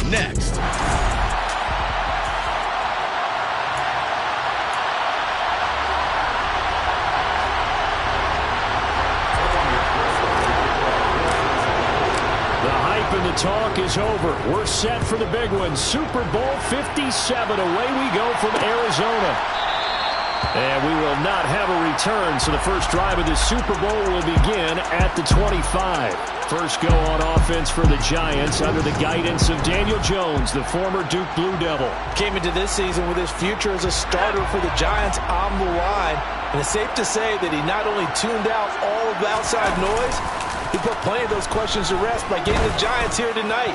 next. And the talk is over. We're set for the big one. Super Bowl 57. Away we go from Arizona. And we will not have a return, so the first drive of the Super Bowl will begin at the 25. First go on offense for the Giants under the guidance of Daniel Jones, the former Duke Blue Devil. Came into this season with his future as a starter for the Giants on the line. And it's safe to say that he not only tuned out all of the outside noise, he put plenty of those questions to rest by getting the Giants here tonight.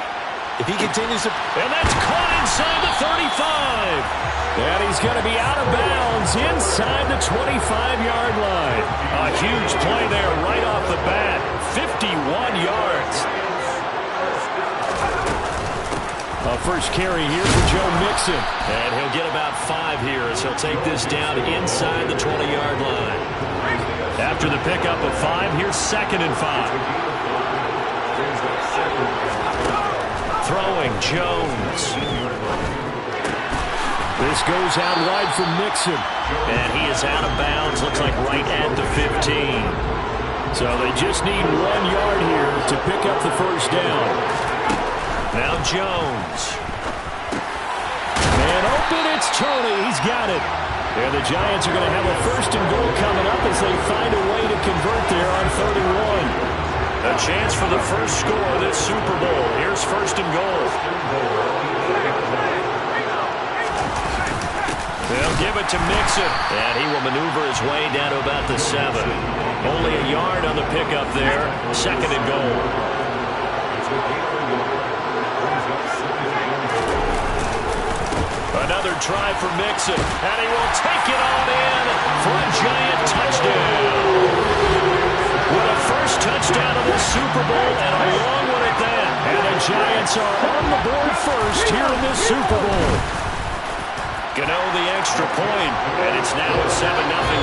If he continues to... And that's caught inside the 35. And he's going to be out of bounds inside the 25-yard line. A huge play there right off the bat. 51 yards. A first carry here for Joe Mixon. And he'll get about 5 here as he'll take this down inside the 20-yard line. After the pickup of 5, here's 2nd and 5. Throwing Jones. This goes out wide from Mixon. And he is out of bounds, looks like right at the 15. So they just need 1 yard here to pick up the first down. Now Jones. And open, it's Tony. He's got it. And the Giants are going to have a 1st and goal coming up as they find a way to convert there on 3rd and 1. A chance for the first score of this Super Bowl. Here's 1st and goal. They'll give it to Mixon. And he will maneuver his way down to about the 7. Only a yard on the pickup there. 2nd and goal. Another try for Mixon, and he will take it on in for a Giant touchdown. With a first touchdown of the Super Bowl, and a long one at that. And the Giants are on the board first here in this Super Bowl. Gano the extra point, and it's now a 7-0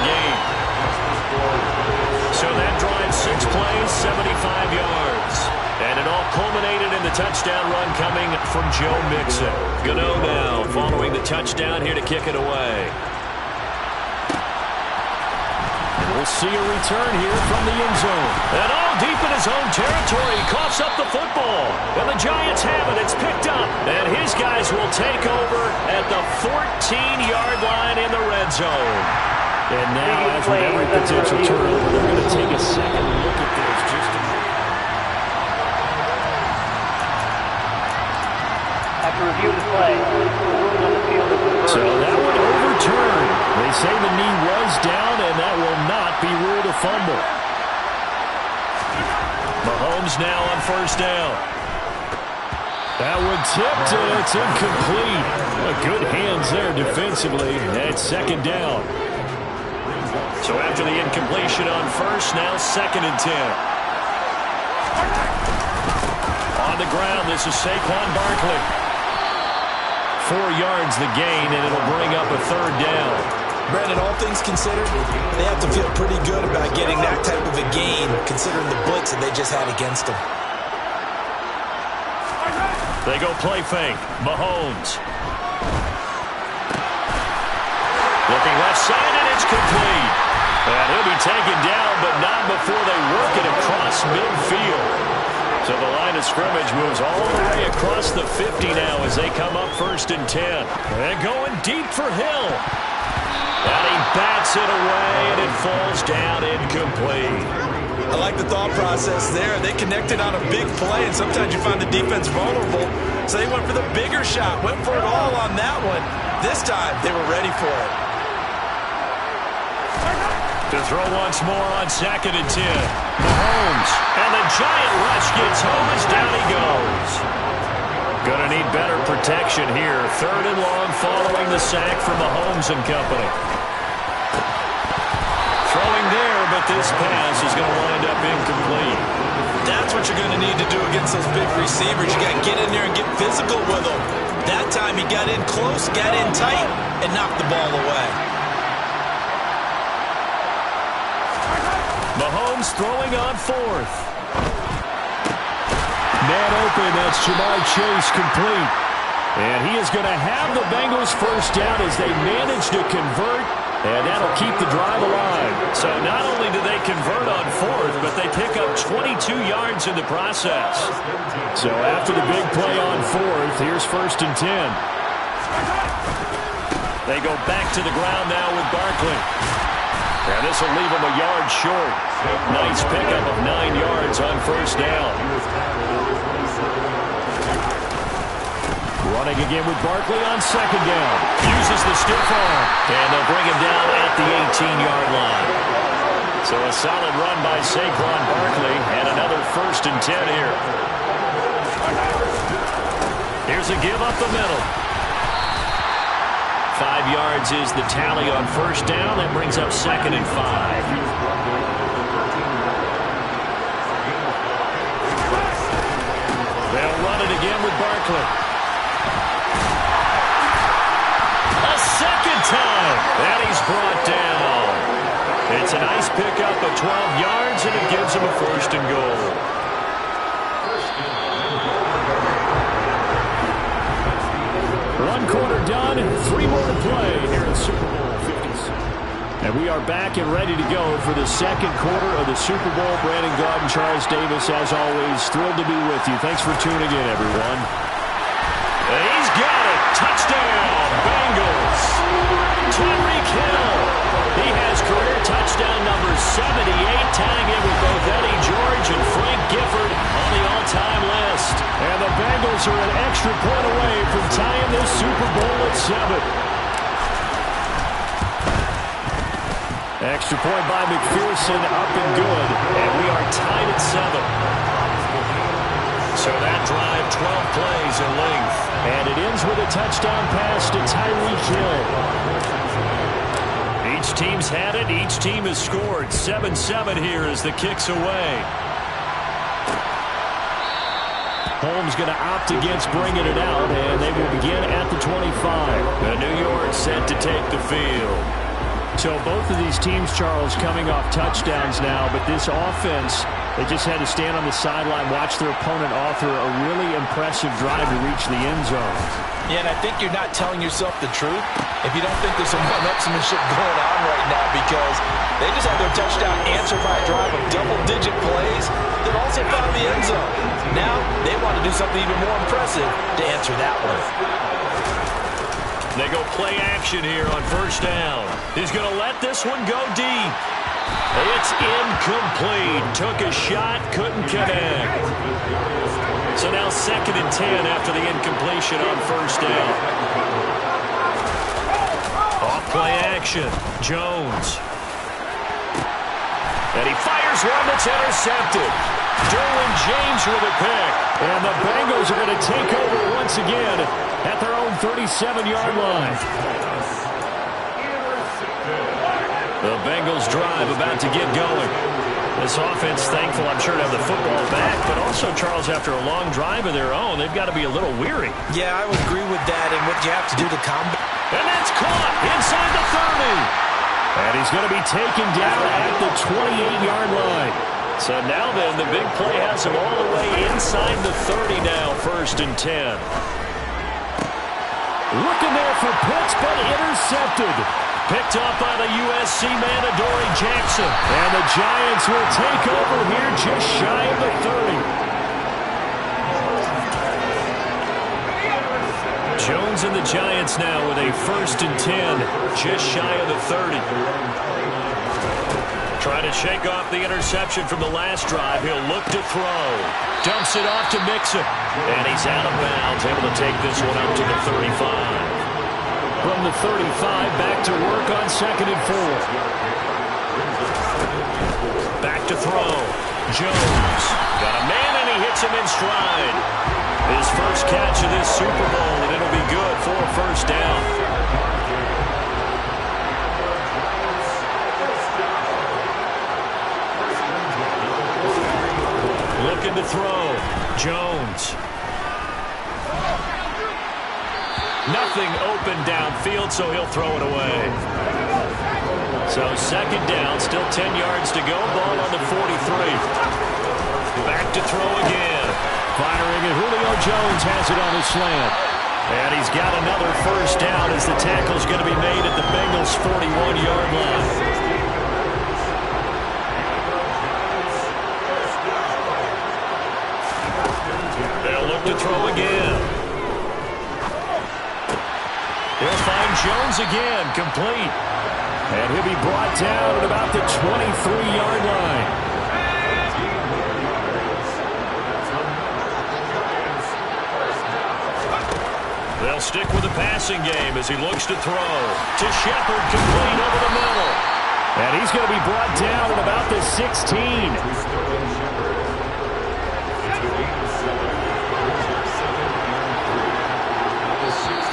game. So that drive 6 plays, 75 yards. And it all culminated in the touchdown run coming from Joe Mixon. Gano now following the touchdown here to kick it away. And we'll see a return here from the end zone. And all deep in his own territory, he coughs up the football. And the Giants have it. It's picked up. And his guys will take over at the 14-yard line in the red zone. And now, as with every potential turnover, they're going to take a second look at this just to... Review the play. On the field is so that one overturned. They say the knee was down, and that will not be ruled a fumble. Mahomes now on 1st down. That one tipped, and it's incomplete. Good hands there defensively. That's 2nd down. So after the incompletion on 1st, now 2nd and 10. On the ground, this is Saquon Barkley. 4 yards the gain, and it'll bring up a 3rd down. Brandon, all things considered, they have to feel pretty good about getting that type of a gain, considering the blitz that they just had against them. They go play fake. Mahomes. Looking left side, and it's complete. And he'll be taken down, but not before they work it across midfield. So the line of scrimmage moves all the way across the 50 now as they come up 1st and 10. And going deep for Hill. And he bats it away, and it falls down incomplete. I like the thought process there. They connected on a big play, and sometimes you find the defense vulnerable. So they went for the bigger shot, went for it all on that one. This time, they were ready for it. To throw once more on 2nd and 10. Mahomes. And the giant rush gets home as down he goes. Gonna need better protection here. 3rd and long following the sack from Mahomes and company. Throwing there, but this pass is going to wind up incomplete. That's what you're going to need to do against those big receivers. You got to get in there and get physical with them. That time he got in close, got in tight, and knocked the ball away. Mahomes throwing on 4th. Man open, that's Jamar Chase complete. And he is going to have the Bengals first down as they manage to convert, and that'll keep the drive alive. So not only do they convert on fourth, but they pick up 22 yards in the process. So after the big play on fourth, here's 1st and 10. They go back to the ground now with Barkley. And this will leave him a yard short. Nice pickup of 9 yards on 1st down. Running again with Barkley on 2nd down. Uses the stiff arm. And they'll bring him down at the 18-yard line. So a solid run by Saquon Barkley and another 1st and 10 here. Here's a give up the middle. 5 yards is the tally on 1st down. That brings up 2nd and 5. They'll run it again with Barkley. A second time. And he's brought down. It's a nice pickup of 12 yards, and it gives him a 1st and goal. One quarter done, 3 more to play here in Super Bowl 56. And we are back and ready to go for the 2nd quarter of the Super Bowl. Brandon Gaudin, Charles Davis, as always, thrilled to be with you. Thanks for tuning in, everyone. And he's got it. Touchdown, Bengals. Tyreek Hill. He has career touchdown number 78, tying it with both Eddie George and Frank Gifford on the all-time list. And the Bengals are an extra point away from tying this Super Bowl at 7. Extra point by McPherson, up and good. And we are tied at 7. So that drive, 12 plays in length. And it ends with a touchdown pass to Tyreek Hill. Each team's had it. Each team has scored. 7-7 here as the kick's away. Holmes going to opt against bringing it out, and they will begin at the 25. The New York set to take the field. So both of these teams, Charles, coming off touchdowns now, but this offense, they just had to stand on the sideline, watch their opponent author a really impressive drive to reach the end zone. Yeah, and I think you're not telling yourself the truth if you don't think there's some one-upsmanship going on right now, because they just had their touchdown answered by a drive of double-digit plays that also found the end zone. Now they want to do something even more impressive to answer that one. They go play action here on 1st down. He's going to let this one go deep. It's incomplete. Took a shot, couldn't connect. So now 2nd and 10 after the incompletion on 1st down. Off play action. Jones. And he fires one that's intercepted. Derwin James with a pick. And the Bengals are going to take over once again at their own 37-yard line. The Bengals drive about to get going. This offense, thankful, I'm sure, to have the football back, but also, Charles, after a long drive of their own, they've got to be a little weary. Yeah, I would agree with that, and what you have to do to combat. And that's caught inside the 30. And he's going to be taken down at the 28-yard line. So now then, the big play has him all the way inside the 30 now, 1st and 10. Looking there for Pitts, but intercepted. Picked up by the USC man, Adoree Jackson. And the Giants will take over here just shy of the 30. Jones and the Giants now with a 1st and 10, just shy of the 30. Trying to shake off the interception from the last drive. He'll look to throw. Dumps it off to Mixon. And he's out of bounds, able to take this one up to the 35. From the 35, back to work on 2nd and 4. Back to throw. Jones. Got a man, and he hits him in stride. His first catch of this Super Bowl, and it'll be good for a 1st down. Looking to throw. Jones. Nothing open downfield, so he'll throw it away. So 2nd down, still 10 yards to go. Ball on the 43. Back to throw again. Firing, and Julio Jones has it on his slant. And he's got another first down as the tackle's going to be made at the Bengals' 41-yard line. They'll look to throw again. He'll find Jones again, complete. And he'll be brought down at about the 23-yard line. They'll stick with the passing game as he looks to throw. To Shepard, complete over the middle. And he's going to be brought down at about the 16.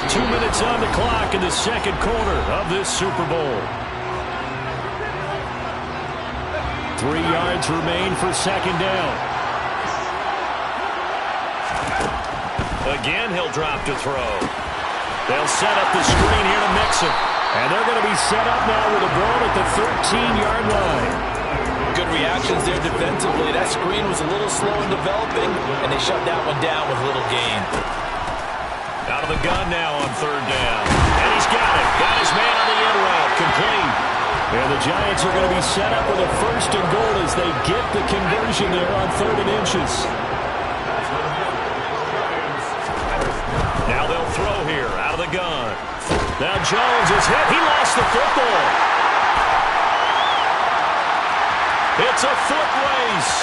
2 minutes on the clock in the second quarter of this Super Bowl. 3 yards remain for second down. Again, he'll drop to throw. They'll set up the screen here to Mixon. And they're going to be set up now with a ball at the 13-yard line. Good reactions there defensively. That screen was a little slow in developing, and they shut that one down with little gain. Out of the gun now on third down. And he's got it. Got his man on the end route. Complete. And the Giants are going to be set up with a first and goal as they get the conversion there on 3rd and inches. Now they'll throw here out of the gun. Now Jones is hit. He lost the football. It's a foot race.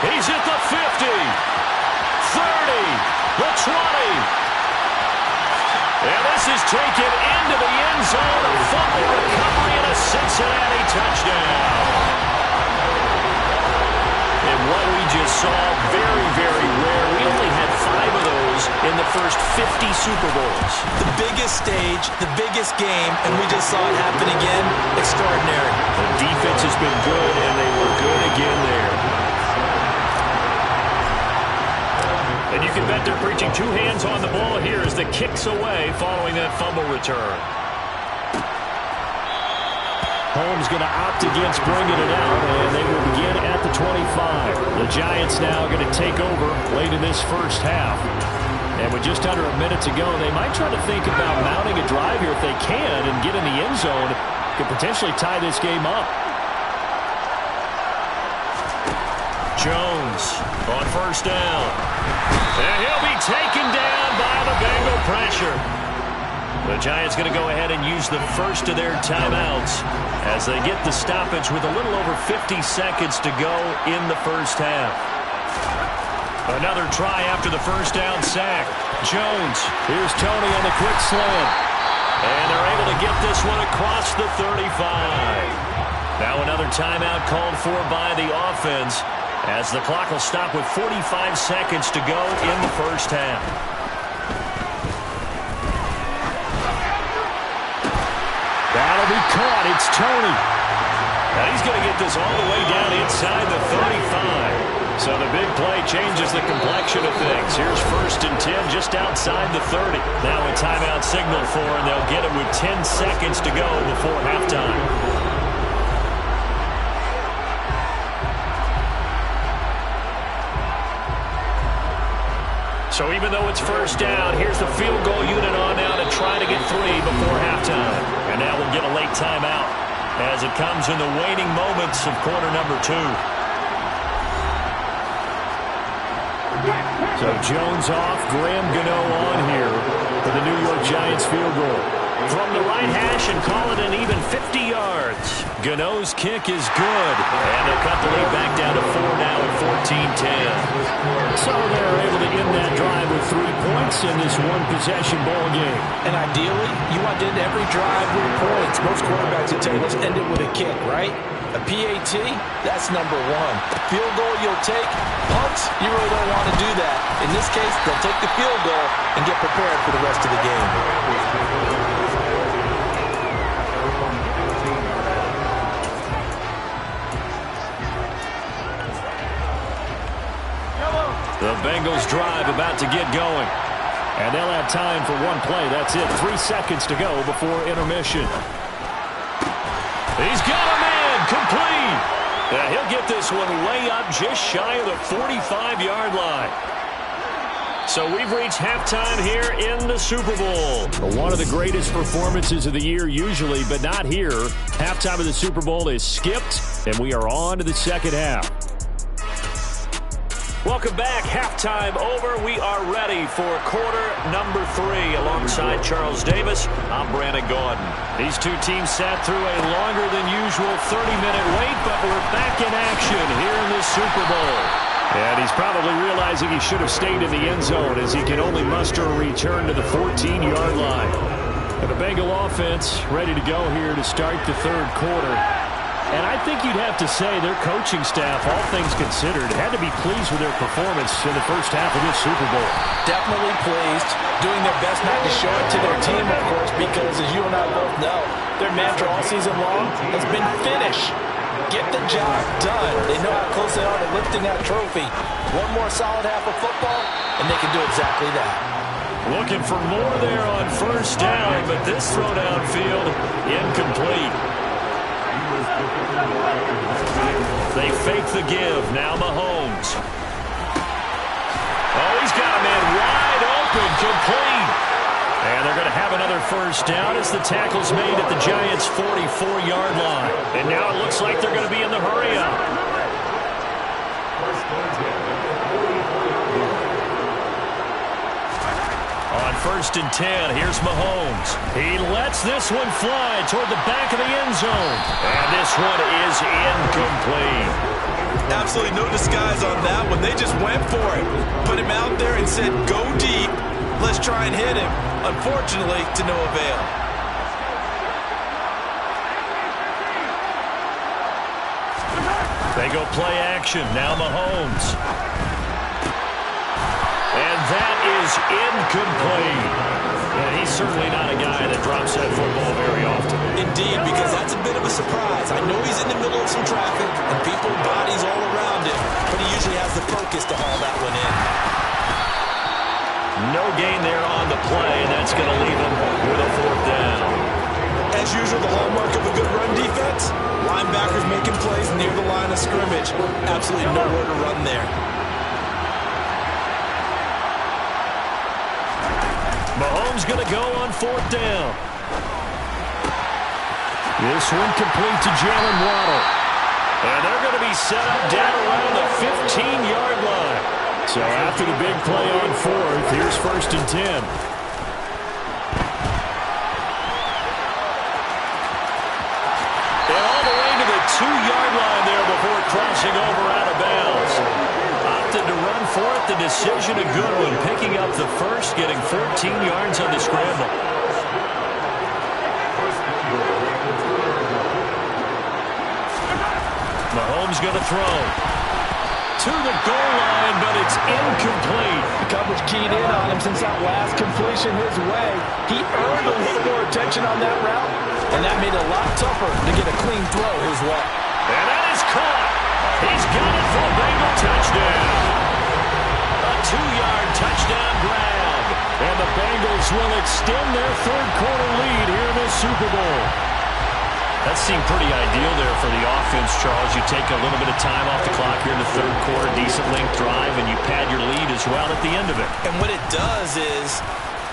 He's at the 50, 30, the 20. And this is taken into the end zone. A fumble recovery and a Cincinnati touchdown. And what we just saw, very, very rare. We only had 5 of those in the first 50 Super Bowls. The biggest stage, the biggest game, and we just saw it happen again. Extraordinary. The defense has been good, and they were good again there. And you can bet they're preaching 2 hands on the ball here as the kick's away following that fumble return. Holmes going to opt against bringing it out, and they will begin at the 25. The Giants now going to take over late in this first half. And with just under a minute to go, they might try to think about mounting a drive here if they can and get in the end zone. Could potentially tie this game up. Jones on first down. And he'll be taken down by the Bengal pressure. The Giants going to go ahead and use the first of their timeouts as they get the stoppage with a little over 50 seconds to go in the first half. Another try after the first down sack. Jones, here's Tony on the quick slant. And they're able to get this one across the 35. Now another timeout called for by the offense as the clock will stop with 45 seconds to go in the first half. That'll be caught. It's Tony. Now he's going to get this all the way down inside the 35. So the big play changes the complexion of things. Here's 1st and 10 just outside the 30. Now a timeout signal for, and they'll get it with 10 seconds to go before halftime. So even though it's first down, here's the field goal unit on now to try to get 3 before halftime. And now we'll get a late timeout as it comes in the waning moments of quarter number 2. So Jones off, Graham Gano on here for the New York Giants field goal. From the right hash and call it an even 50 yards. Gano's kick is good. And they'll cut the lead back down to 4 now at 14-10. So they're able to end that drive with 3 points in this one-possession ball game. And ideally, you want to end every drive with points. Most quarterbacks will tell you, let's end it with a kick, right? A PAT, that's number 1. Field goal you'll take. Punts, you really don't want to do that. In this case, they'll take the field goal and get prepared for the rest of the game. The Bengals drive about to get going. And they'll have time for one play. That's it. 3 seconds to go before intermission. He's got a man. Complete. He'll get this one way up just shy of the 45-yard line. So we've reached halftime here in the Super Bowl. One of the greatest performances of the year usually, but not here. Halftime of the Super Bowl is skipped, and we are on to the second half. Welcome back. Halftime over. We are ready for quarter number 3. Alongside Charles Davis, I'm Brandon Gaudin. These two teams sat through a longer than usual 30-minute wait, but we're back in action here in this Super Bowl. And he's probably realizing he should have stayed in the end zone as he can only muster a return to the 14-yard line. And the Bengal offense ready to go here to start the third quarter. And I think you'd have to say their coaching staff, all things considered, had to be pleased with their performance in the first half of this Super Bowl. Definitely pleased, doing their best not to show it to their team, of course, because as you and I both know, their mantra all season long has been finish. Get the job done. They know how close they are to lifting that trophy. One more solid half of football, and they can do exactly that. Looking for more there on first down, but this throw downfield, incomplete. They fake the give. Now Mahomes. Oh, he's got a man wide open, complete. And they're going to have another first down as the tackle's made at the Giants' 44-yard line. And now it looks like they're going to be in the hurry-up. On first and 10, here's Mahomes. He lets this one fly toward the back of the end zone. And this one is incomplete. Absolutely no disguise on that one. They just went for it. Put him out there and said, go deep. Let's try and hit him. Unfortunately, to no avail. They go play action. Now Mahomes. And that is incomplete. And he's certainly not a guy that drops that football very often. Indeed, because that's a bit of a surprise. I know he's in the middle of some traffic and people, bodies all around him, but he usually has the focus to haul that one in. No gain there on the play, and that's going to leave him with a fourth down. As usual, the hallmark of a good run defense, linebackers making plays near the line of scrimmage. Absolutely nowhere to run there. Mahomes going to go on fourth down. This one complete to Jalen Waddle. And they're going to be set up down around the 15-yard line. So after the big play on fourth, here's first and 10. And all the way to the 2-yard line there before crossing over out of bounds. Opted to run for it. The decision a good one. Picking up the first, getting 14 yards on the scramble. Mahomes going to throw. To the goal line, but it's incomplete. The coverage keyed in on him since that last completion his way. He earned a little more attention on that route, and that made it a lot tougher to get a clean throw his way. And that is caught. He's got it for a Bengal touchdown. A 2-yard touchdown grab. And the Bengals will extend their third quarter lead here in this Super Bowl. That seemed pretty ideal there for the offense, Charles. You take a little bit of time off the clock here in the third quarter, decent length drive, and you pad your lead as well at the end of it. And what it does is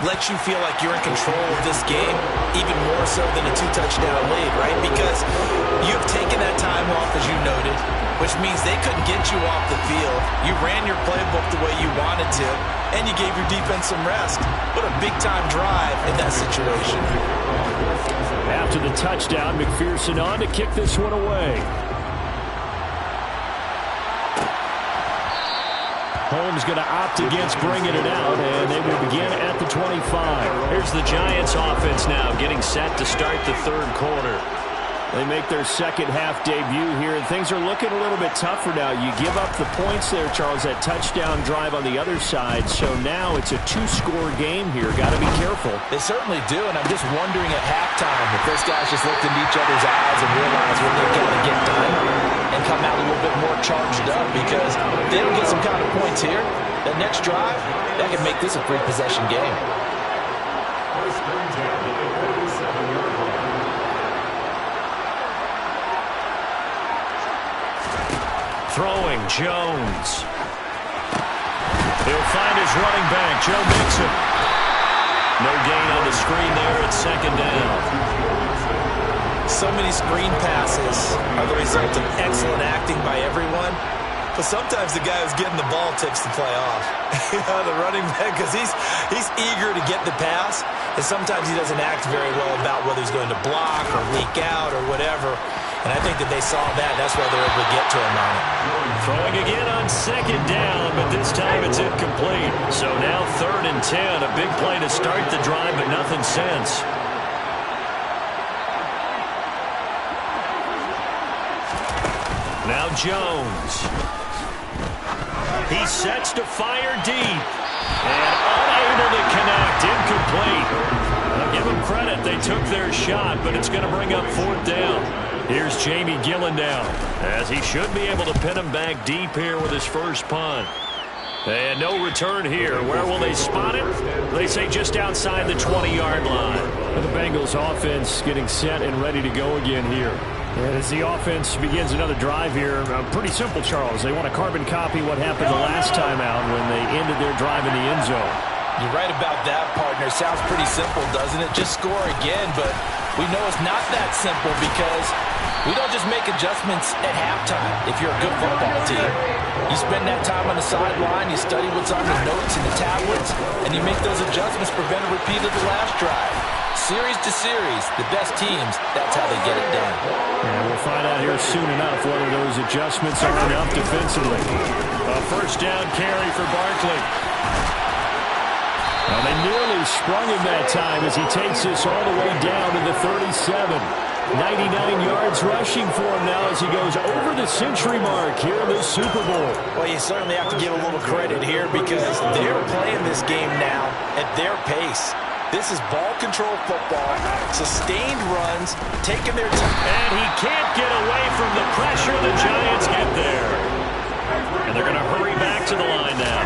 let you feel like you're in control of this game, even more so than a 2-touchdown lead, right? Because you've taken that time off, as you noted, which means they couldn't get you off the field. You ran your playbook the way you wanted to, and you gave your defense some rest. What a big-time drive in that situation. After the touchdown, McPherson on to kick this one away. Holmes going to opt against bringing it out, and they will begin at the 25. Here's the Giants offense now getting set to start the third quarter. They make their second half debut here, and things are looking a little bit tougher now. You give up the points there, Charles, that touchdown drive on the other side. So now it's a 2-score game here. Got to be careful. They certainly do, and I'm just wondering at halftime if those guys just looked into each other's eyes and realized what they've got to get done and come out a little bit more charged up, because if they don't get some kind of points here, that next drive, that could make this a 3-possession game. Throwing, Jones. He'll find his running back, Joe Mixon. No gain on the screen there at second down. So many screen passes are the result of excellent acting by everyone. But sometimes the guy who's getting the ball takes the play off. The running back, because he's eager to get the pass, and sometimes he doesn't act very well about whether he's going to block or leak out or whatever. And I think that they saw that. That's why they're able to get to him on it. Throwing again on second down, but this time it's incomplete. So now 3rd and 10. A big play to start the drive, but nothing since. Now Jones. He sets to fire deep. And unable to connect. Incomplete. I'll give them credit. They took their shot, but it's going to bring up 4th down. Here's Jamie Gillen down, as he should be able to pin him back deep here with his first punt. And no return here. Where will they spot it? They say just outside the 20-yard line. And the Bengals offense getting set and ready to go again here. And as the offense begins another drive here, pretty simple, Charles. They want to carbon copy what happened the last time out when they ended their drive in the end zone. You're right about that, partner. Sounds pretty simple, doesn't it? Just score again, but we know it's not that simple because we don't just make adjustments at halftime if you're a good football team. You spend that time on the sideline, you study what's on the notes and the tablets, and you make those adjustments, prevent a repeat of the last drive. Series to series, the best teams, that's how they get it done. And we'll find out here soon enough whether those adjustments are enough defensively. A first down carry for Barkley. Well, they nearly sprung him that time as he takes this all the way down to the 37. 99 yards rushing for him now as he goes over the century mark here in the Super Bowl. Well, you certainly have to give a little credit here because they're playing this game now at their pace. This is ball control football, sustained runs, taking their time. And he can't get away from the pressure. The Giants get there. And they're going to hurry back to the line now.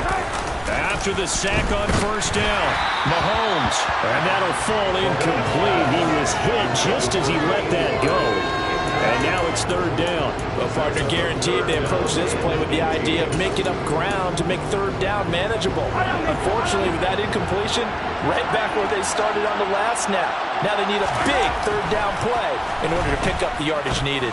After the sack on first down, Mahomes. And that'll fall incomplete. He was hit just as he let that go. And now it's 3rd down. Well, partner, guaranteed they approach this play with the idea of making up ground to make 3rd down manageable. Unfortunately, with that incompletion, right back where they started on the last snap. Now they need a big 3rd down play in order to pick up the yardage needed.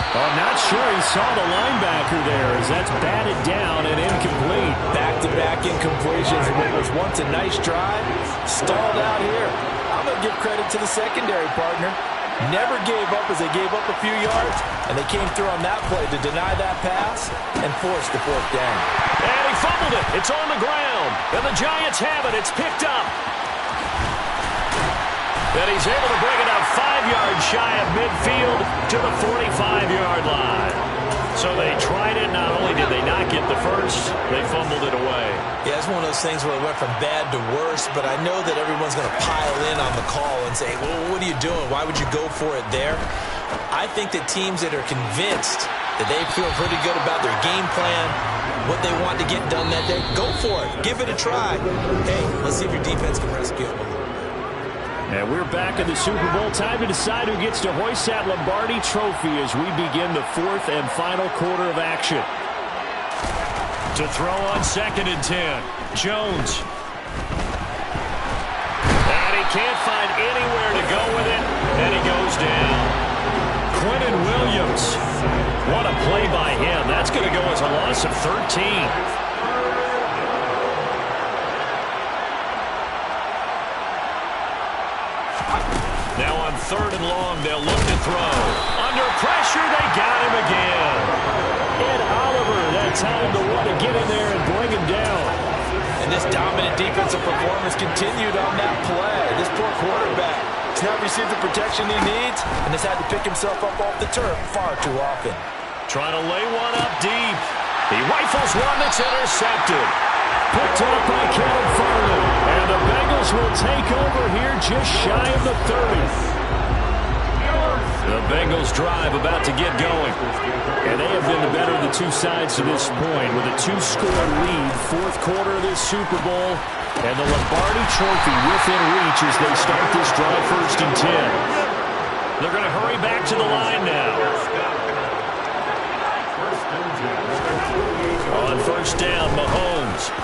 I'm not sure he saw the linebacker there as that's batted down and incomplete. Back-to-back incompletions in what was once a nice drive, stalled out here. I'm going to give credit to the secondary, partner. Never gave up as they gave up a few yards, and they came through on that play to deny that pass and force the 4th down. And he fumbled it. It's on the ground. And the Giants have it. It's picked up. And he's able to bring it up 5 yards shy of midfield to the 45-yard line. So they tried it. Not only did they not get the first, they fumbled it away. Yeah, it's one of those things where it went from bad to worse, but I know that everyone's going to pile in on the call and say, well, what are you doing? Why would you go for it there? I think that teams that are convinced that they feel pretty good about their game plan, what they want to get done that day, go for it. Give it a try. Hey, let's see if your defense can rescue it. And we're back in the Super Bowl. Time to decide who gets to hoist that Lombardi trophy as we begin the 4th and final quarter of action. To throw on 2nd and 10, Jones. And he can't find anywhere to go with it, and he goes down. Quentin Williams. What a play by him. That's going to go as a loss of 13. Now on 3rd and long, they'll look to throw. Under pressure, they got him again. Ed Oliver, that time to want to get in there and bring him down. And this dominant defensive performance continued on that play. This poor quarterback has not received the protection he needs and has had to pick himself up off the turf far too often. Trying to lay one up deep. He rifles one that's intercepted. Picked up by Kevin Farley. And the Bengals will take over here just shy of the 30. The Bengals drive about to get going. And they have been the better of the two sides to this point with a 2-score lead. 4th quarter of this Super Bowl. And the Lombardi trophy within reach as they start this drive 1st and 10. They're going to hurry back to the line now. first down. Mahomes.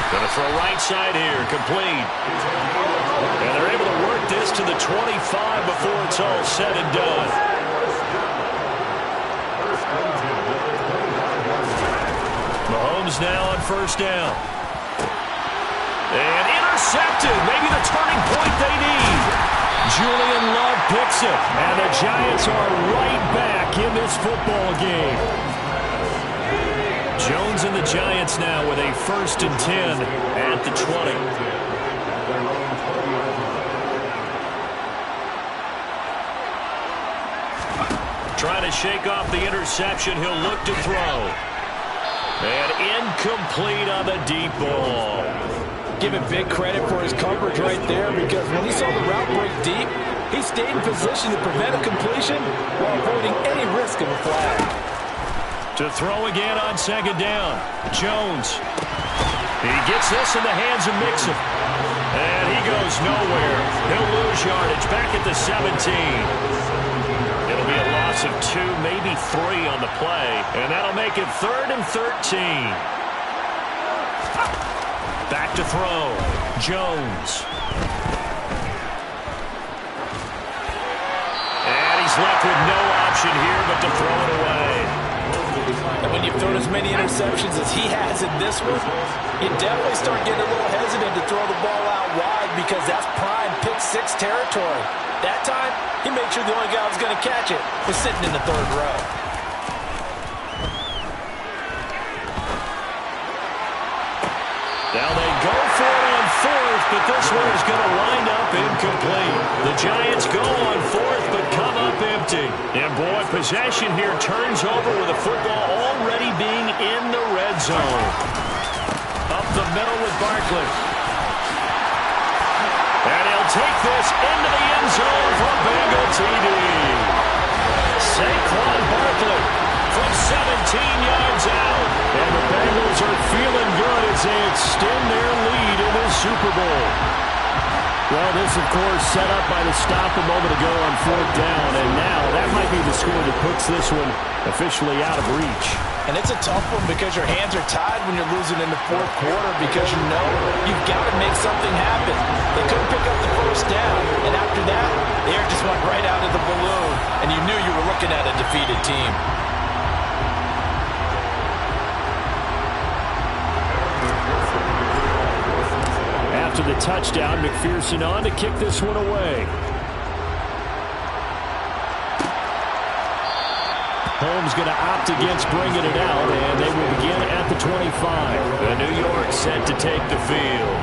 Going to throw right side here. Complete. And they're able to work this to the 25 before it's all said and done. Mahomes now on first down. And intercepted. Maybe the turning point they need. Julian Love picks it. And the Giants are right back in this football game. Jones and the Giants now with a 1st and 10 at the 20. Trying to shake off the interception. He'll look to throw. And incomplete on the deep ball. Give him big credit for his coverage right there, because when he saw the route break deep, he stayed in position to prevent a completion while avoiding any risk of a flag. To throw again on 2nd down. Jones. He gets this in the hands of Mixon. And he goes nowhere. He'll lose yardage back at the 17. It'll be a loss of 2, maybe 3 on the play. And that'll make it 3rd and 13. Back to throw. Jones. And he's left with no option here but to throw it away. And when you've thrown as many interceptions as he has in this one, you definitely start getting a little hesitant to throw the ball out wide, because that's prime pick-6 territory. That time, he made sure the only guy who was going to catch it was sitting in the 3rd row. Now they go for it on 4th, but this one is going to wind up incomplete. The Giants go on 4th, but come up empty. And boy, possession here turns over with the football already being in the red zone. Up the middle with Barkley. And he'll take this into the end zone for Bengal TD. Saquon Barkley from 17 yards out. And the Bengals are feeling good as they extend their lead in the Super Bowl. Well, this, of course, set up by the stop a moment ago on 4th down. And now that might be the score that puts this one officially out of reach. And it's a tough one, because your hands are tied when you're losing in the 4th quarter, because you know you've got to make something happen. They couldn't pick up the 1st down, and after that, the air just went right out of the balloon, and you knew you were looking at a defeated team. After the touchdown, McPherson on to kick this one away. Holmes going to opt against bringing it out, and they will begin at the 25. The New York set to take the field.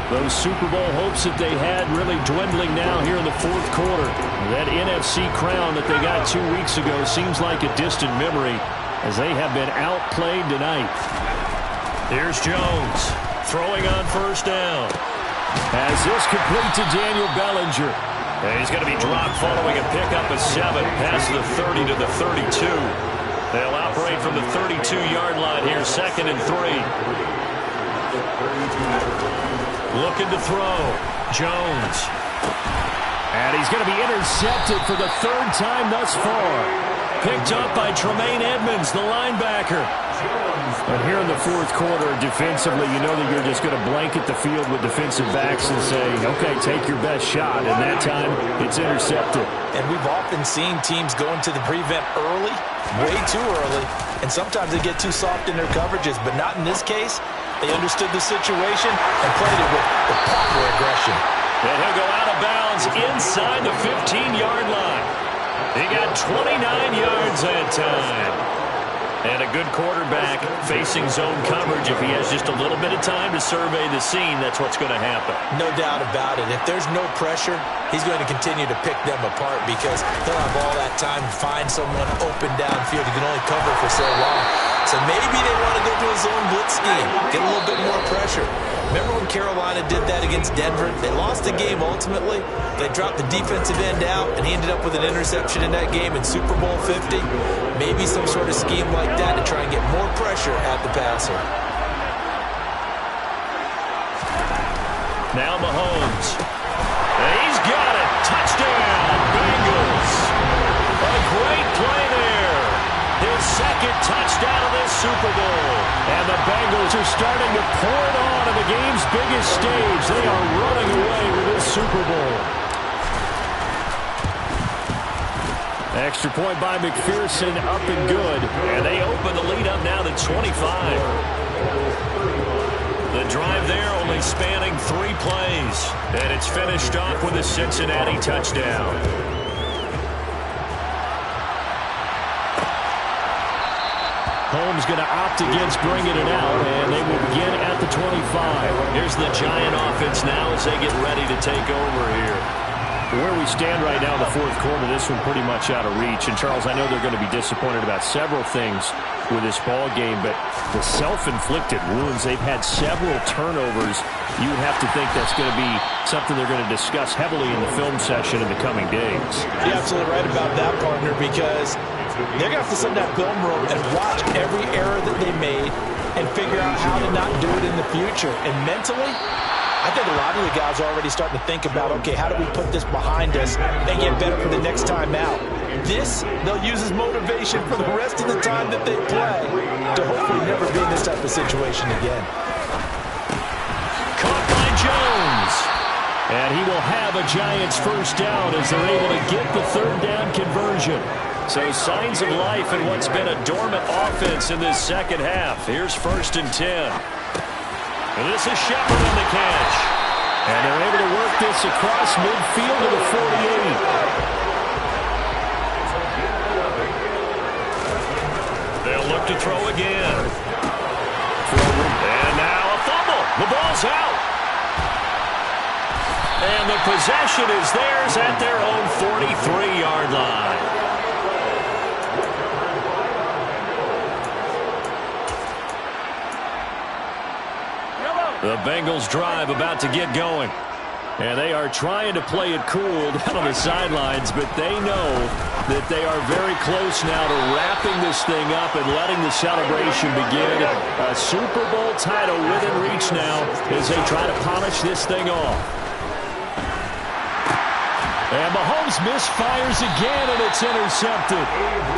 Those Super Bowl hopes that they had really dwindling now here in the 4th quarter. That NFC crown that they got 2 weeks ago seems like a distant memory, as they have been outplayed tonight. Here's Jones throwing on 1st down. As this complete to Daniel Bellinger. And he's going to be dropped following a pickup of 7 past the 30 to the 32. They'll operate from the 32-yard line here, 2nd and 3. Looking to throw. Jones. And he's going to be intercepted for the 3rd time thus far. Picked up by Tremaine Edmonds, the linebacker. But here in the 4th quarter, defensively, you know that you're just going to blanket the field with defensive backs and say, okay, take your best shot. And that time, it's intercepted. And we've often seen teams go into the prevent early, way too early, and sometimes they get too soft in their coverages, but not in this case. They understood the situation and played it with proper aggression. And he'll go out of bounds inside the 15-yard line. He got 29 yards that time. And a good quarterback facing zone coverage. If he has just a little bit of time to survey the scene, that's what's going to happen. No doubt about it. If there's no pressure, he's going to continue to pick them apart, because he'll have all that time to find someone open downfield. He can only cover for so long. So maybe they want to go to a zone blitz scheme, get a little bit more pressure. Remember when Carolina did that against Denver? They lost the game ultimately. They dropped the defensive end out, and he ended up with an interception in that game in Super Bowl 50. Maybe some sort of scheme like that to try and get more pressure at the passer. Now Mahomes. He's got it. Touchdown, Bengals. A great play there. His 2nd touchdown of this Super Bowl. And the Bengals are starting to pour it on at the game's biggest stage. They are running away with this Super Bowl. Extra point by McPherson, up and good. And they open the lead up now to 25. The drive there only spanning 3 plays. And it's finished off with a Cincinnati touchdown. Holmes going to opt against bringing it out, and they will begin at the 25. Here's the Giant offense now as they get ready to take over here. Where we stand right now in the fourth quarter, this one pretty much out of reach. And, Charles, I know they're going to be disappointed about several things with this ball game, but the self-inflicted wounds, they've had several turnovers. You would have to think that's going to be something they're going to discuss heavily in the film session in the coming days. You're absolutely right about that, partner, because they're going to have to sit in that film room and watch every error that they made and figure out how to not do it in the future. And mentally, I think a lot of the guys are already starting to think about, okay, how do we put this behind us and get better for the next time out? This, they'll use as motivation for the rest of the time that they play to hopefully never be in this type of situation again. Caught by Jones. And he will have a Giants first down as they're able to get the third down conversion. So signs of life in what's been a dormant offense in this second half. Here's 1st and 10. And this is Shepard on the catch. And they're able to work this across midfield to the 48. They'll look to throw again. And now a fumble. The ball's out. And the possession is theirs at their own 43-yard line. The Bengals drive about to get going. And they are trying to play it cool down on the sidelines, but they know that they are very close now to wrapping this thing up and letting the celebration begin. A Super Bowl title within reach now as they try to polish this thing off. And Mahomes misfires again, and it's intercepted.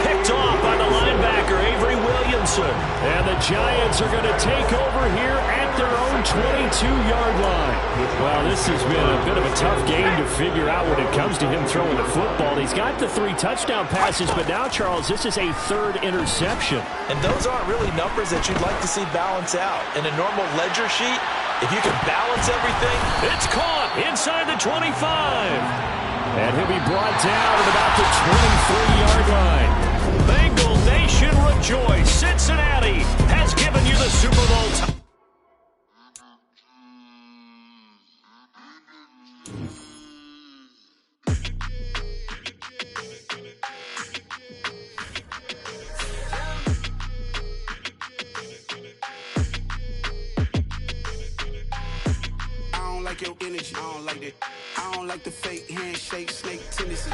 Picked off by the linebacker, Avery Williamson. And the Giants are going to take over here at their own 22-yard line. Well, this has been a bit of a tough game to figure out when it comes to him throwing the football. He's got the 3 touchdown passes, but now, Charles, this is a 3rd interception. And those aren't really numbers that you'd like to see balance out. In a normal ledger sheet, if you can balance everything. It's caught inside the 25. And he'll be brought down at about the 23-yard line. Bengal Nation rejoice. Cincinnati has given you the Super Bowl title. Like your energy, I don't like that. I don't like the fake handshake, snake tendency.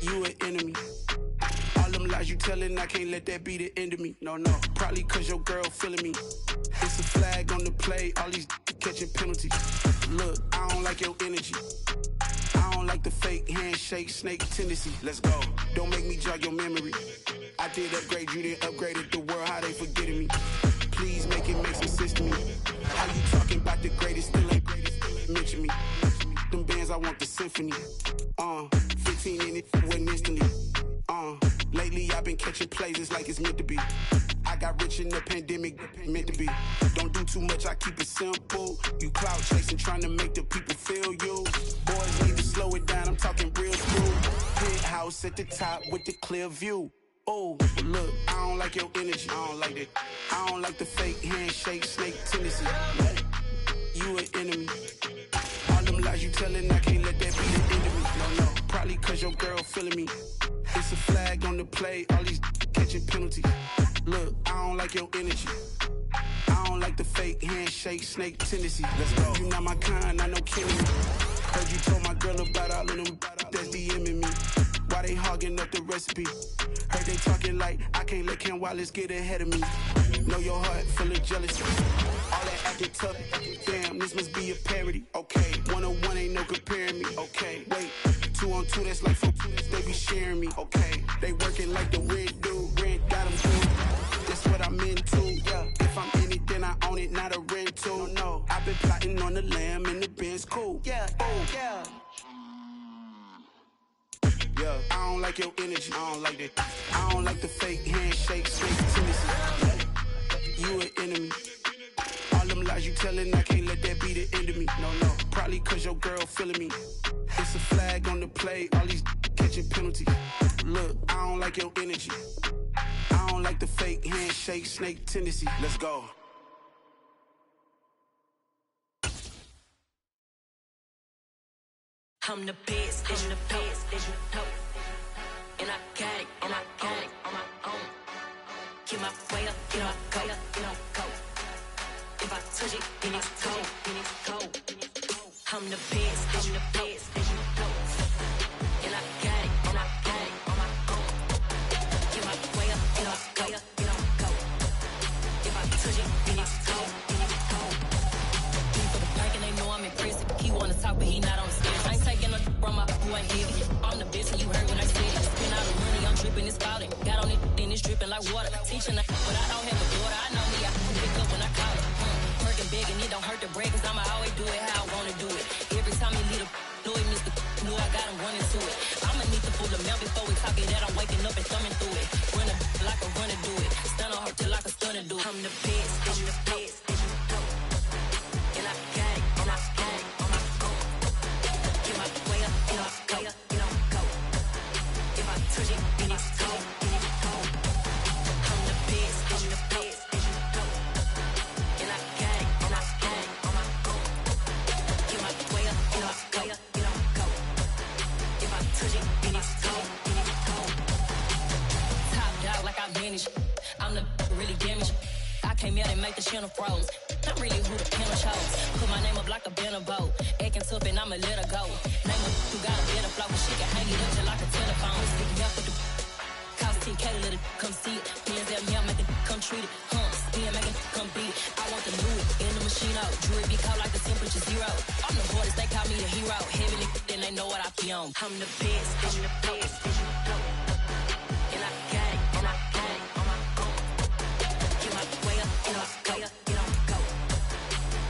You an enemy. All them lies you telling, I can't let that be the end of me. No, probably cause your girl feeling me. It's a flag on the play, all these catching penalties. Look, I don't like your energy. I don't like the fake handshake, snake tendency. Let's go. Don't make me jog your memory. I did upgrade, you didn't upgrade it. The world, how they forgetting me. Please make it make some sense to me. How you talking about the greatest, still ain't mention me. Them bands, I want the symphony. 15 in it, wasn't instantly. Lately I've been catching plays, it's like it's meant to be. I got rich in the pandemic, meant to be. Don't do too much, I keep it simple. You clout chasing, trying to make the people feel you. Boys need to slow it down, I'm talking real smooth. Penthouse at the top with the clear view. Oh, look, I don't like your energy. I don't like that. I don't like the fake handshake, snake tendency. You an enemy. All them lies you telling, I can't let that be the end of me. No, probably cause your girl feeling me. It's a flag on the play, all these catching penalties. Look, I don't like your energy. I don't like the fake handshake, snake tendency. Let's go. You not my kind, I know killing me. Heard you told my girl about all of them that's DMing me. Why they hogging up the recipe? Heard they talking like I can't let Ken Wallace get ahead of me. Know your heart full of jealousy. All that acting tough. Damn, this must be a parody. Okay, 101 ain't no comparing me. Okay, wait, 2 on 2 that's like 4 2. They be sharing me. Okay, they working like the red dude. Red got them cool. That's what I'm into. Yeah. If I'm in it, then I own it, not a rental. No. I've been plotting on the lamb and the Benz cool. Yeah. Oh. Yeah. Yeah. I don't like your energy. I don't like that. I don't like the fake handshake, fake tendency. You an enemy. All them lies you telling, I can't let that be the end of me. No. Probably cause your girl feeling me. It's a flag on the play, all these catching penalties. Look, I don't like your energy. I don't like the fake handshake, snake tendency. Let's go. I'm the best, I'm the best, and I got it, on my own. Get my way up, get my go. If I touch it, then it's cold. I'm the best, and I got it, on my own. Get my way up, get my go. If I touch it, then it's cold. For the bank and they know I'm impressive. He wanna talk, but he not on the stairs. I ain't taking no from my who ain't heavy. I'm the best, and you heard when I said it. Spend all the money, I'm dripping, it's spouting. Got on it, then it's dripping like water. Teaching that, but I don't have a daughter. I know me, I can pick up when I call it. Working big and it don't hurt to break, cause I'ma always do it how I wanna do it. Every time he lead a know he missed the knew I got him running to it. I'ma need to pull the mail before we talk it that I'm waking up and thumbing through it. Run a like a runner do it. Stun on her till like a stunner do it. I'm the best, I'm the best. And I got it, on my own. Get my way up, get my go. If I touch it, then it's cold. I'm the best, I'm the best. And I got it, on my own. Get my way up, get my go. If I touch it, then it's cold. Top dog like I manage. I'm the really damaged. I came out and make the channel froze. I'm really who the piano chose. Put my name up like a banner boat. Acting tough and I'ma let her go. Name her who got a better flow. She can hang it up just like a telephone. Speaking up with the cost 10K to let it come see it. Hands out here, make it come treat it. Spin, make it come beat it. I want the new in the machine out. Jewelry be cold like the temperature 0. I'm the hardest, they call me the hero. Heaven and then they know what I be on. I'm the best, I'm the best. And I got it, on my own. Get my way up, get my go.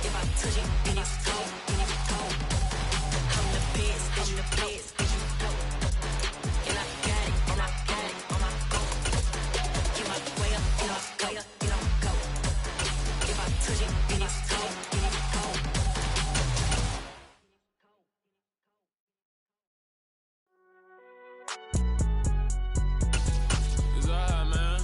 If I touch it, then it's cold. I'm the best, I'm the best. And I got it, on my own. Get my way up, get my go. If I touch it, then it's cold. It's alright, man.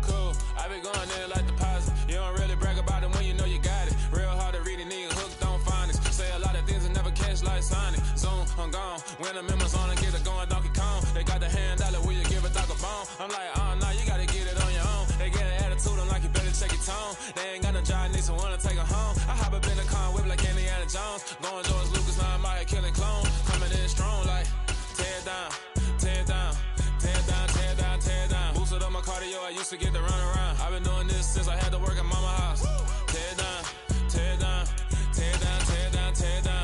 Cool, I been going there like deposit. You don't really brag about it when you know you got it. Real hard to read it, nigga hooked, don't find it. Say a lot of things and never catch like Sonic. Zoom, I'm gone. When I'm in my zone and get it going, Donkey Kong. They got the hand dollar, will you give a dog a bone? I'm like, nah, you gotta get it on your own. They get an attitude, I'm like, you better check your tone. They ain't got no job, need someone to take her home. I hop up in the car, whip like Indiana Jones. Going George Lucas, now I'm out here killing clone. Coming in strong like, tear down. Boosted up my cardio, I used to get to run around. I've been doing this since I had to work at mama house. Tear down.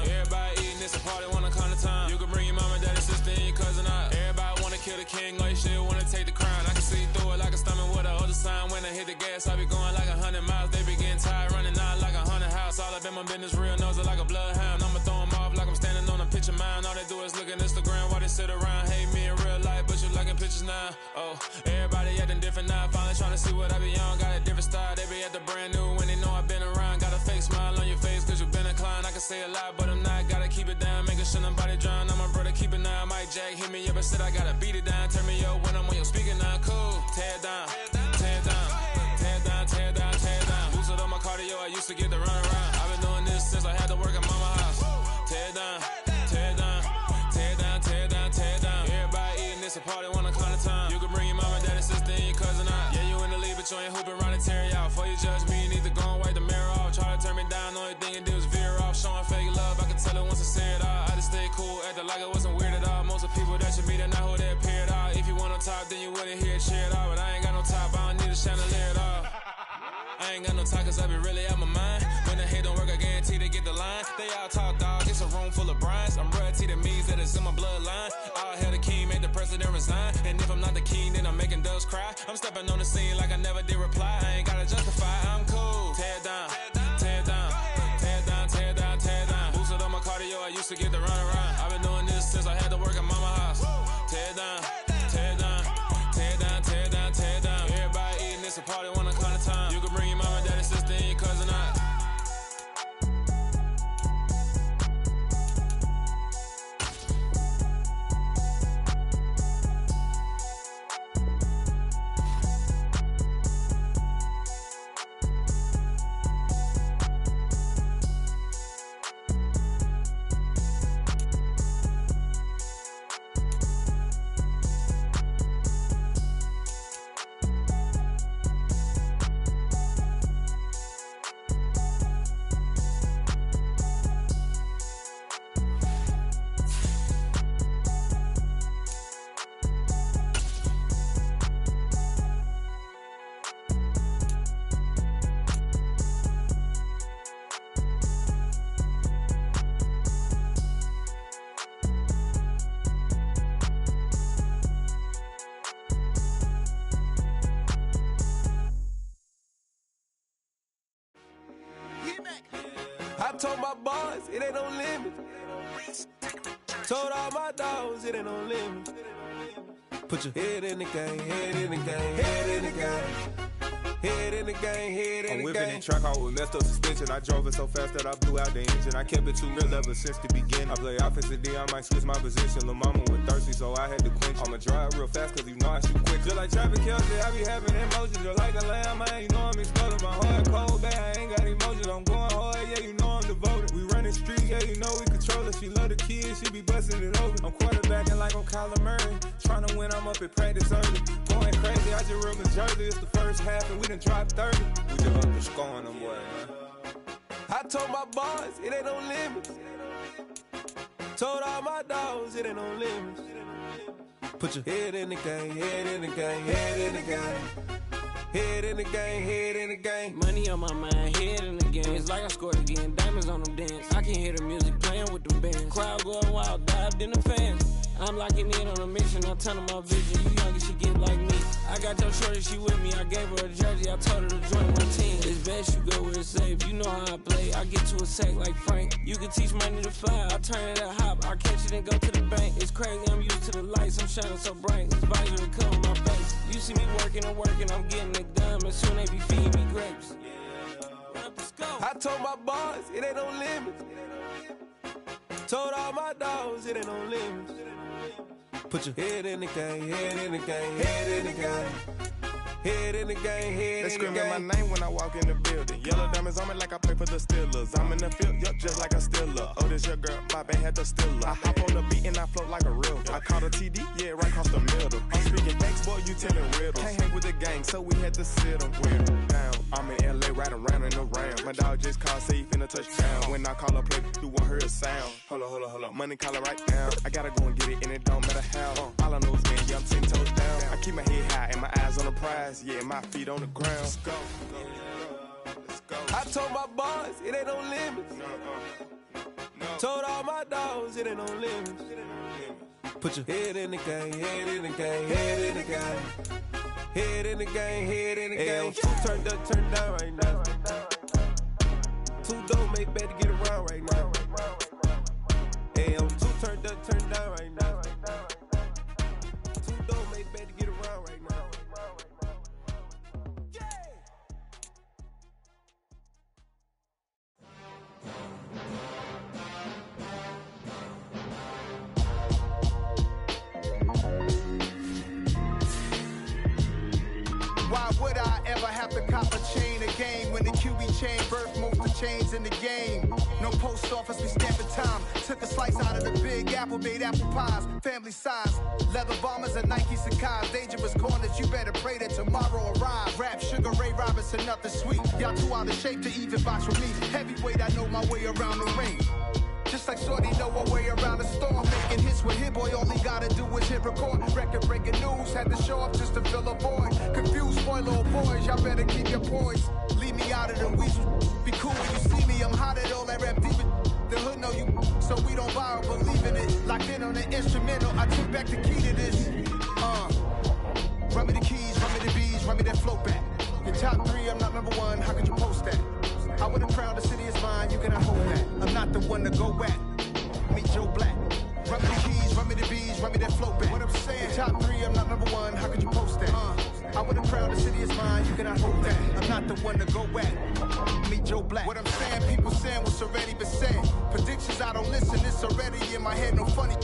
Everybody eating this a party, wanna come to time. You can bring your mama, daddy, sister, and your cousin out. Everybody wanna kill the king, like shit, wanna take the crown. I can see through it like a stomach with a other sign. When I hit the gas, I be going like 100 miles. They be getting tired, running out like 100 house. All up in my business, real nose like a bloodhound. I'ma throw them off like I'm standing on a picture mine. All they do is look at Instagram while they sit around. Hate me in real life, but you liking pictures now. Oh, everybody acting different now. Finally trying to see what I be on. Got a different style, they be at the brand new when they know I've been around. Got a fake smile on your face cause you been inclined. I can say a lot, but I'm not. Gotta keep it down, making sure nobody drown. I'm my brother, keep it now. Mike Jack hit me up and said I gotta beat it down. Turn me up when I'm on your speaker now. Cool, tear down. Boosted up my cardio, I used to get to run around. I've been doing this since I had to work at mama house. Tear down. Everybody eating this a party, wanna come to time. You can bring your mama, daddy, sister, and your cousin out. Yeah, you in the lead, but you ain't hooping around and tear you out. Before you judge me, you need to go and wipe the mirror off. Try to turn me down, only thing you did was veer off. Showing fake love, I can tell it once I say it all. I just stay cool, acting like it wasn't weird at all. Most of the people that you meet are not who they appear at all. If you want on top, then you wouldn't hear it cheer at all. But I ain't got no top, I don't need a chandelier at all. I ain't got no talk cause I be really out my mind. When the hate don't work, I guarantee they get the line. They all talk dog, it's a room full of brines. I'm royalty, that means that it's in my bloodline. I'll have the king make the president resign. And if I'm not the king, then I'm making doves cry. I'm stepping on the scene like I never did reply. I ain't gotta justify, I'm cool. Tear down, tear down, tear down, tear down, tear down. Boosted on my cardio, I used to get the run around. I've been doing this since I had to work at mama house. Tear down, tear down, tear down, tear down, tear down. Everybody eating, it's a party, one kind of time. You can bring your mama, daddy, sister, and your cousin out. I told my boys it ain't no limit. Told all my dogs it ain't no limit. Put your head in the game, head in the game, head in the game. Head in the game, head in the game. I'm whipping the track out with messed up suspension. I drove it so fast that I blew out the engine. I kept it too real ever since the beginning. I play offensive D, I might switch my position. Lil' mama was thirsty, so I had to quench. I'ma drive real fast, cause you know I shoot quick. Just like traffic Kelsey, I be having emotions. Just like a lamb, man, you know I'm exploding. My heart cold, bad, I ain't got emotions. I'm going hard, yeah, you know I'm devoted. We running street, yeah, you know we control it. She love the kids, she be busting it over. I'm quarterbacking like I'm Kyler Murray. Trying to win, I'm up at practice early. Going crazy, I just real Jersey. It's the first half and we done dropped 30. We just up and scoring them, boy, man. I told my boys it ain't no limits. Told all my dogs it ain't no limits. Put your head in the game, head in the game, head in the game. Head in the game, head in the game. Money on my mind, head in the game. It's like I scored again, diamonds on them dance. I can hear the music playing with the bands. Crowd going wild, dived in the fans. I'm locking in on a mission, I'm telling my vision. You young and she get like me. I got your shorty, she with me. I gave her a jersey, I told her to join my team. It's best you go where it's safe. You know how I play. I get to a sack like Frank. You can teach money to fly. I turn it a hop. I catch it and go to the bank. It's crazy, I'm used to the lights. I'm shining so bright. This visor will cover my face. You see me working and working. I'm getting it done. And soon they be feeding me grapes. I told my boys it ain't no limits. Told all my dogs it ain't no limits. Put your head in the game, head in the game, head in the game. Head in the game, head in the game. They screaming my name when I walk in the building. Yellow diamonds on me like I play for the Steelers. I'm in the field, yup, just like a Steeler. Oh, this your girl, my band had the Steeler. I hop on the beat and I float like a real. I caught a TD, yeah, right across the middle. I'm speaking thanks, boy, you telling riddles. Can't hang with the gang, so we had to sit them down. I'm in LA, right around and around. My dog just called, say he finna touchdown. When I call a play, you won't hear a sound. Hold up, money calling right now. I gotta go and get it, and it don't matter how. All I know is, man, yeah, I'm 10 toes down. I keep my head high and my eyes on the prize. Yeah, my feet on the ground. Let's go. Let's go. I told my boys it ain't no limits. No. Told all my dogs it ain't no limits. Put your head in the game, head in the game, head in the game. Head in the game, head in the game. Two turned up, turned down right now. Two don't make better get around right now. Hey, I'm two turned up, turned down right now. Two don't make better get around right now. Why would I ever have to cop a chain again when the QB chain birth most the chains in the game? No post office, we stamping time. Took a slice out of the big apple, made apple pies, family size. Leather bombers and Nike Sacai's. Dangerous corners, you better pray that tomorrow arrives. Rap, Sugar Ray Robinson, nothing sweet. Y'all too out of shape to even box with me. Heavyweight, I know my way around the ring. Just like Shorty know her way around the storm. Making hits with Hit Boy, all he gotta do is hit record. Record breaking news, had to show up just to fill a void. Confused, spoiler old boys, y'all better keep your poise. Leave me out of the weasels. Be cool when you see me, I'm hot at all that rap deep. The hood know you, so we don't buy or believe in it. Like Tapped in on the instrumental, I took back the key to this. Run me the keys, run me the bees, run me that flow back. Your top 3, I'm not number 1, how could you post that? I would have crowned the city is mine, you cannot hold that. I'm not the one to go at. Meet Joe Black. Run me the keys, run me the bees, run me that flow back. What I'm saying, your top 3, I'm not number 1, how could you post that? I would have crowned the city is mine, you cannot hold that. I'm not the one to go at. Meet Joe Black. What I'm saying, people saying what's already been said. Predictions, I don't listen, it's already in my head, no funny.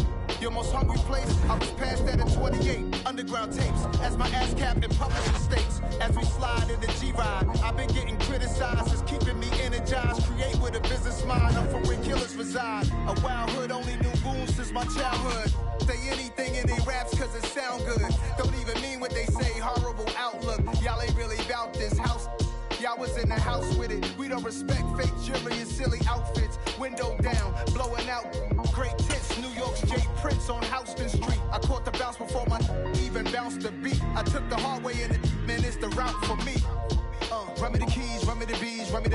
Your most hungry place, I was past that at 28. Underground tapes, as my ass cap in public mistakes. As we slide in the G-Ride, I've been getting criticized, it's keeping me energized. Create with a business mind, I'm for where killers reside. A wild hood, only knew goons since my childhood. Say anything in they raps cause it sound good. Don't even mean what they say, horrible outlook. Y'all ain't really about this house. Y'all was in the house with it. We don't respect fake jewelry and silly outfits. Window down, blowing out great tits. New York's J. Prince on Houston Street. I caught the bounce before my even bounced the beat. I took the hard way in it, man, it's the route for me. Run me the keys, run me the bees, run me the